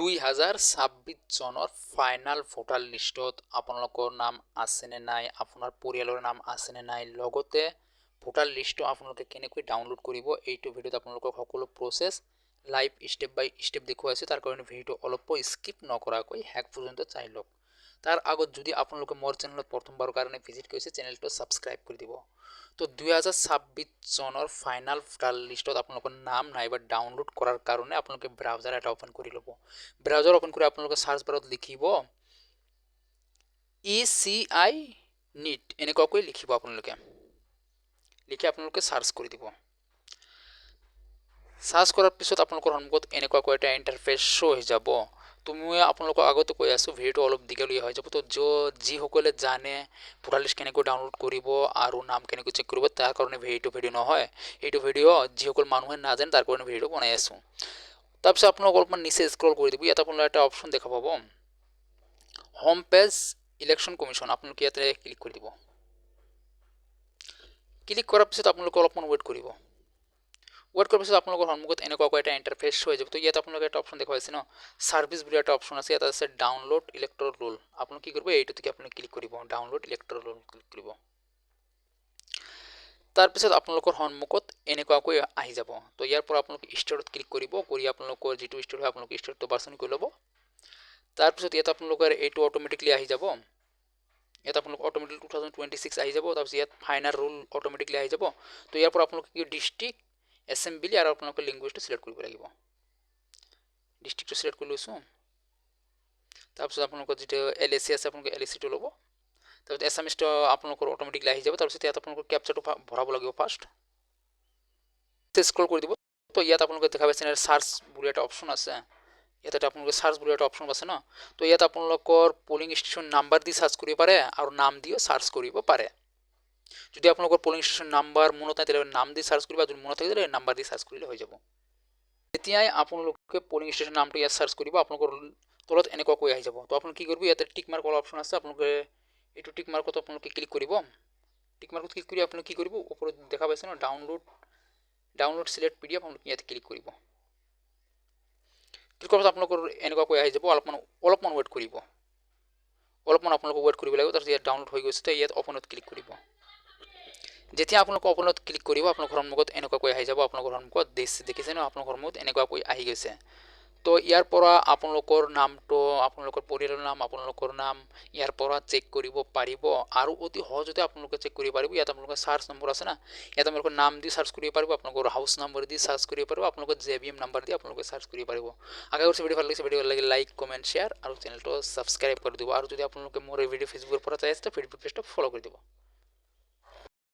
2026 চনৰ final voter লিষ্টত আপোনালোকৰ নাম আছেনে নাই, আপোনাৰ পৰিয়ালৰ নাম আছেনে নাই, লগতে ভোটাৰ লিষ্টটো আপোনালোকে কেনেকৈ ডাউনলোড কৰিব, এইটো ভিডিঅ'ত আপোনালোকক সকলো প্ৰচেছ লাইভ ষ্টেপ বাই ষ্টেপ দেখুৱাইছোঁ। তাৰ কাৰণে ভিডিঅ'টো অলপো স্কিপ নকৰাকৈ শেষ পৰ্যন্ত চাই লওক। তাৰ আগত যদি আপোনালোকে মোৰ চেনেলত প্ৰথমবাৰৰ কাৰণে ভিজিট কৰিছে, চেনেলটো ছাবস্ক্ৰাইব কৰি দিব। তো 2026 চনৰ ফাইনাল ভোটাৰ লিষ্টত আপোনালোকৰ নাম নাইবা ডাউনলোড কৰাৰ কাৰণে আপোনালোকে ব্ৰাউজাৰ এটা ওপেন কৰি ল'ব। ব্ৰাউজাৰ ওপেন কৰি আপোনালোকে সাৰ্চ বাৰত লিখিব ECI NEET এনেকুৱাকৈ লিখিব। আপোনালোকে লিখি আপোনালোকে সাৰ্চ কৰি দিব। সাৰ্চ কৰাৰ পিছত আপোনালোকৰ সন্মুখত এনেকুৱাকৈ এটা ইণ্টাৰফেচ শ্ব' হৈ যাব। মই আপোনালোকক আগতে কৈ আছোঁ, ভিডিঅ'টো অলপ দীঘলীয়া হৈ যাব। তো যিসকলে জানে ভোটাৰ লিষ্ট কেনেকৈ ডাউনলোড কৰিব আৰু নাম কেনেকৈ চেক কৰিব, তাৰ কাৰণে এইটো ভিডিঅ' নহয়। এইটো ভিডিঅ' যিসকল মানুহে নাজানে তাৰ কাৰণে ভিডিঅ'টো বনাই আছোঁ। তাৰপিছত আপোনালোক অলপমান নিচে স্ক্ৰল কৰি দিব। ইয়াত আপোনালোকে এটা অপশ্যন দেখা পাব, হোম পেজ ইলেকশ্যন কমিশ্যন। আপোনালোকে ইয়াতে ক্লিক কৰি দিব। ক্লিক কৰাৰ পিছত আপোনালোকে অলপমান ৱেইট কৰিব। ৱেইট কৰাৰ পিছত আপোনালোকৰ সন্মুখত এনেকুৱাকৈ এটা ইণ্টাৰফেচ হৈ যাব। তো ইয়াত আপোনালোকে এটা অপশ্যন দেখুৱাইছে ন, ছাৰ্ভিচ বুলি এটা অপশ্যন আছে। ইয়াত আছে ডাউনলোড ইলেক্টৰ ৰোল। আপোনালোকে কি কৰিব, এইটোতে আপুনি ক্লিক কৰিব, ডাউনলোড ইলেক্টৰ ৰোল ক্লিক কৰিব। তাৰপিছত আপোনালোকৰ সন্মুখত এনেকুৱাকৈ আহি যাব। তো ইয়াৰ পৰা আপোনালোকে ষ্টাৰ্টত ক্লিক কৰিব, কৰি আপোনালোকৰ যিটো ষ্টাৰ্ট হয় আপোনালোকে ষ্টাৰ্টটো বাছনি কৰি ল'ব। তাৰপিছত ইয়াত আপোনালোকৰ এইটো অট'মেটিকলি আহি যাব। ইয়াত আপোনালোক অট'মেটিক 2026 আহি যাব। তাৰপিছত ইয়াত ফাইনাল ৰুল অট'মেটিকলি আহি যাব। তো ইয়াৰ পৰা আপোনালোকে কি ডিষ্ট্ৰিক্ট, এছেম্বলি আৰু আপোনালোকে লেংগুৱেজটো চিলেক্ট কৰিব লাগিব। ডিষ্ট্ৰিক্টটো চিলেক্ট কৰি লৈছোঁ। তাৰপিছত আপোনালোকৰ যিটো LAC আছে আপোনালোকে LACটো ল'ব। তাৰপিছত এছামিছটো আপোনালোকৰ অট'মেটিকলি আহি যাব। তাৰপিছত ইয়াত আপোনালোকৰ কেপচাৰটো ভৰাব লাগিব ফাৰ্ষ্ট। স্ক্ৰল কৰি দিব। তো ইয়াত আপোনালোকে দেখা পাইছে চাৰ্চ বুলি এটা অপশ্যন আছে। ইয়াত আপোনালোকে চাৰ্চ বুলি এটা অপশ্যন আছে ন। তো ইয়াত আপোনালোকৰ পলিং ষ্টেচন নাম্বাৰ দি চাৰ্চ কৰিব পাৰে আৰু নাম দিও চাৰ্চ কৰিব পাৰে। যদি আপোনালোকৰ পলিং ষ্টেচন নাম্বাৰ মনত নাই তেতিয়াহ'লে নাম দি চাৰ্চ কৰিব, যদি মনত থাকিলে নাম্বাৰ দি চাৰ্চ কৰিলে হৈ যাব। তেতিয়াই আপোনালোকে পলিং ষ্টেচন নামটো ইয়াত চাৰ্চ কৰিব, আপোনালোকৰ তলত এনেকুৱাকৈ আহি যাব। তো আপোনালোকে কি কৰিব, ইয়াতে টিক মাৰ্ক অল অপশ্যন আছে। আপোনালোকে এইটো টিক মাৰ্কত আপোনালোকে ক্লিক কৰিব। টিক মাৰ্কত ক্লিক কৰি আপোনালোকে কি কৰিব, ওপৰত দেখা পাইছে ন ডাউনলোড চিলেক্ট PDF, আপোনালোকে ইয়াতে ক্লিক কৰিব। ক্লিক কৰাৰ পাছত আপোনালোকৰ এনেকুৱাকৈ আহি যাব। অলপমান ৱেইট কৰিব। অলপমান আপোনালোকে ৱেইট কৰিব লাগিব। তাৰপিছত ইয়াত ডাউনলোড হৈ গৈছে। ইয়াত অপেনত ক্লিক কৰিব। যেতিয়া আপোনালোকে অপেনত ক্লিক কৰিব, আপোনালোকৰ সন্মুখত এনেকুৱাকৈ আহি যাব। আপোনালোকৰ সন্মুখত দেখিছে ন, আপোনালোকৰ সন্মুখত এনেকুৱাকৈ আহি গৈছে। তো ইয়াৰ পৰা আপোনালোকৰ নামটো, আপোনালোকৰ পৰিয়ালৰ নাম, আপোনালোকৰ নাম ইয়াৰ পৰা চেক কৰিব পাৰিব আৰু অতি সহজতে আপোনালোকে চেক কৰিব পাৰিব। ইয়াত আপোনালোকৰ চাৰ্চ নম্বৰ আছে না, ইয়াত আপোনালোকৰ নাম দি চাৰ্চ কৰিব পাৰিব, আপোনালোকৰ হাউচ নম্বৰ দি চাৰ্চ কৰিব পাৰিব, আপোনালোকৰ JVM নম্বৰ দি আপোনালোকে চাৰ্চ কৰিব পাৰিব। আশা কৰিছোঁ ভিডিঅ' ভাল লাগিছে। ভিডিঅ' ভাল লাগিলে লাইক, কমেণ্ট, শ্বেয়াৰ আৰু চেনেলটো ছাবস্ক্ৰাইব কৰি দিব। আৰু যদি আপোনালোকে মোৰ এই ভিডিঅ' ফেচবুকৰ পৰা চাই আছে, ফেচবুক পেজটো ফ'ল' কৰি দিব।